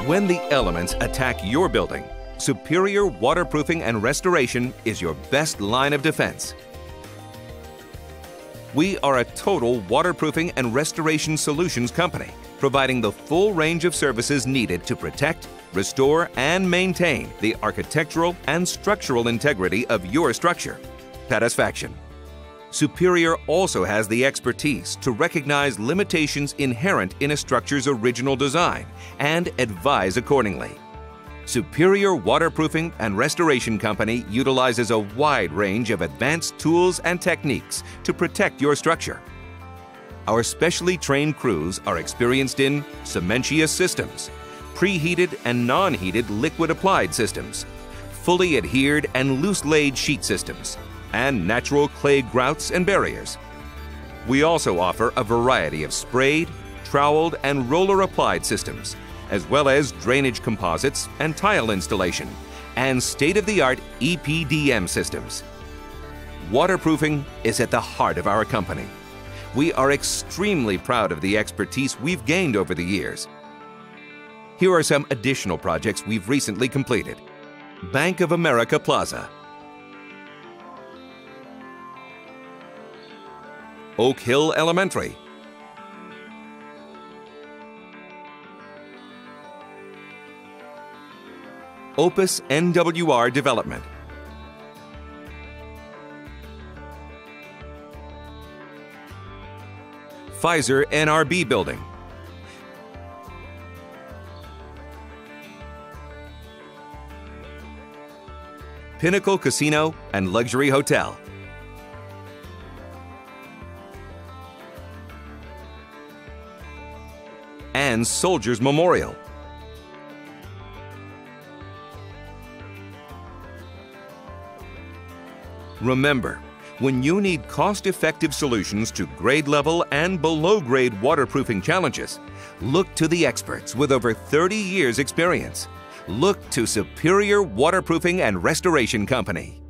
When the elements attack your building, Superior Waterproofing and Restoration is your best line of defense. We are a total waterproofing and restoration solutions company, providing the full range of services needed to protect, restore, and maintain the architectural and structural integrity of your structure. Satisfaction. Superior also has the expertise to recognize limitations inherent in a structure's original design and advise accordingly. Superior Waterproofing and Restoration Company utilizes a wide range of advanced tools and techniques to protect your structure. Our specially trained crews are experienced in cementitious systems, preheated and non-heated liquid applied systems, fully adhered and loose-laid sheet systems, and natural clay grouts and barriers. We also offer a variety of sprayed, troweled, and roller-applied systems, as well as drainage composites and tile installation, and state-of-the-art EPDM systems. Waterproofing is at the heart of our company. We are extremely proud of the expertise we've gained over the years. Here are some additional projects we've recently completed. Bank of America Plaza, Oak Hill Elementary, Opus NWR Development, Pfizer NRB Building, Pinnacle Casino and Luxury Hotel, and Soldiers Memorial. Remember, when you need cost-effective solutions to grade-level and below-grade waterproofing challenges, look to the experts with over 30 years' experience. Look to Superior Waterproofing and Restoration Company.